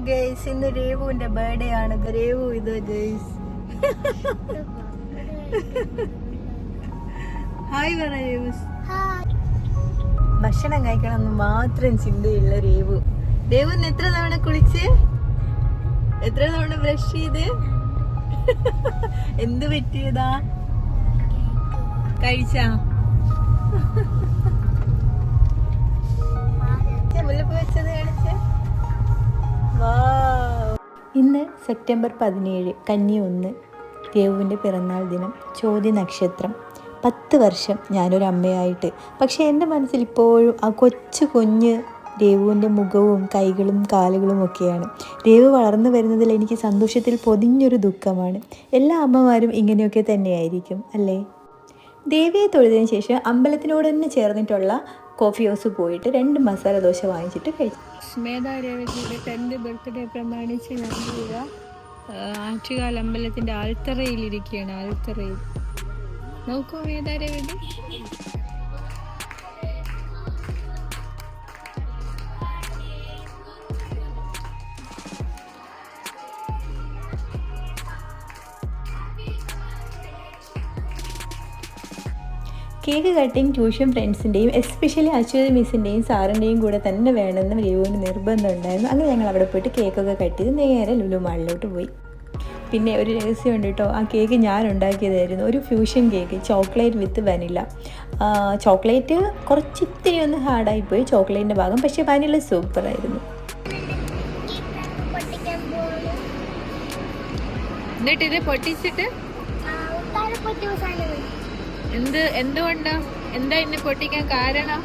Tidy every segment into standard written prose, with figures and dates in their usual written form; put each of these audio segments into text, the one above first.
Guys, ഇന്ന് രേവുവിന്റെ birthday ആണ്. രേവു ഇത് ഗേസ്. ഹായ് പറ രേവു. ഭക്ഷണം കഴിക്കണമെന്ന് മാത്രം ചിന്തയുള്ള രേവു. രേവുന്ന് എത്ര തവണ കുളിച്ച്, എത്ര തവണ ബ്രഷ് ചെയ്ത്, എന്ത് പറ്റിയതാ? കഴിച്ചാ? മുല്ലപ്പൂ വെച്ചത് കാണിച്ച്. ഇന്ന് സെപ്റ്റംബർ 17, കന്നി 1, രേവുവിൻ്റെ പിറന്നാൾ ദിനം. ചോതി നക്ഷത്രം. 10 വർഷം ഞാനൊരു അമ്മയായിട്ട്. പക്ഷേ എൻ്റെ മനസ്സിൽ ഇപ്പോഴും ആ കൊച്ചു കുഞ്ഞ് രേവുവിൻ്റെ മുഖവും കൈകളും കാലുകളും ഒക്കെയാണ്. രേവു വളർന്നു വരുന്നതിൽ എനിക്ക് സന്തോഷത്തിൽ പൊതിഞ്ഞൊരു ദുഃഖമാണ്. എല്ലാ അമ്മമാരും ഇങ്ങനെയൊക്കെ തന്നെയായിരിക്കും അല്ലേ? ദേവിയെ തൊഴുതിന് ശേഷം അമ്പലത്തിനോട് തന്നെ ചേർന്നിട്ടുള്ള കോഫി ഹൗസ് പോയിട്ട് 2 മസാല ദോശ വാങ്ങിച്ചിട്ട് കഴിച്ചു. സ്മേധാ രേവതിയുടെ 10th ബർത്ത്ഡേ പ്രമാണിച്ച് ഞങ്ങൾ ആറ്റുകാൽ അമ്പലത്തിൻ്റെ ആൽത്തറയിലിരിക്കുകയാണ്. ആൽത്തറയിൽ നോക്കൂ Medha Revathi. Cake cutting tuition ഫ്രണ്ട്സിൻ്റെയും എസ്പെഷ്യലി അശ്വതി മിസ്സിൻ്റെയും സാറിൻ്റെയും കൂടെ തന്നെ വേണമെന്ന് രേവുവിന് നിർബന്ധം ഉണ്ടായിരുന്നു. അങ്ങനെ ഞങ്ങൾ അവിടെ പോയിട്ട് കേക്കൊക്കെ കട്ട് ചെയ്ത് നേരെ ലുലു മാളിലോട്ട് പോയി. പിന്നെ ഒരു രഹസ്യമുണ്ട് കേട്ടോ, ആ കേക്ക് ഞാൻ ഉണ്ടാക്കിയതായിരുന്നു. ഒരു ഫ്യൂഷൻ കേക്ക്, ചോക്ലേറ്റ് വിത്ത് വനില. ചോക്ലേറ്റ് ഇത്തിരി ഒന്ന് ഹാർഡായിപ്പോയി, ചോക്ലേറ്റിൻ്റെ ഭാഗം. പക്ഷേ വനില സൂപ്പറായിരുന്നു. എന്നിട്ട് ഇത് പൊട്ടിച്ചിട്ട് എന്തുകൊണ്ടാ, എന്താ ഇന്ന് പൊട്ടിക്കാൻ കാരണം?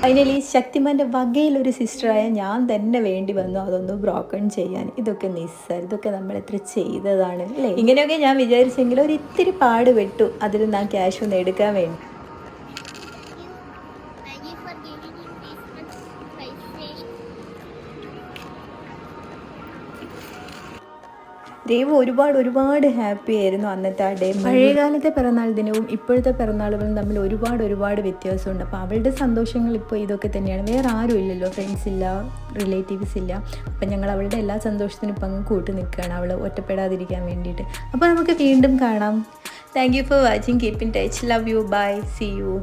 ഫൈനലി ശക്തിമാൻ്റെ വകയിലൊരു സിസ്റ്ററായ ഞാൻ തന്നെ വേണ്ടി വന്നു അതൊന്ന് ബ്രോക്കൺ ചെയ്യാൻ. ഇതൊക്കെ നിസ്സാരം, ഇതൊക്കെ നമ്മൾ എത്ര ചെയ്തതാണ് അല്ലേ? ഇങ്ങനെയൊക്കെ ഞാൻ വിചാരിച്ചെങ്കിലും ഒരു ഇത്തിരി പാട് പെട്ടു അതിൽ ഞാൻ ക്യാഷ് ഒന്ന് എടുക്കാൻ വേണ്ടി. രേവു ഒരുപാട് ഹാപ്പി ആയിരുന്നു അന്നത്തെ ആ ഡേ. പഴയകാലത്തെ പിറന്നാൾ ദിനവും ഇപ്പോഴത്തെ പിറന്നാളുകളും തമ്മിൽ ഒരുപാട് വ്യത്യാസമുണ്ട്. അപ്പോൾ അവളുടെ സന്തോഷങ്ങൾ ഇപ്പോൾ ഇതൊക്കെ തന്നെയാണ്. വേറെ ആരും ഇല്ലല്ലോ, ഫ്രണ്ട്സ് ഇല്ല, റിലേറ്റീവ്സ് ഇല്ല. അപ്പം ഞങ്ങൾ അവളുടെ എല്ലാ സന്തോഷത്തിനും ഇപ്പം അങ്ങ് കൂട്ടി നിൽക്കുകയാണ്, അവൾ ഒറ്റപ്പെടാതിരിക്കാൻ വേണ്ടിയിട്ട്. അപ്പോൾ നമുക്ക് വീണ്ടും കാണാം. Thank you for watching. Keep in touch. Love you. Bye. See U.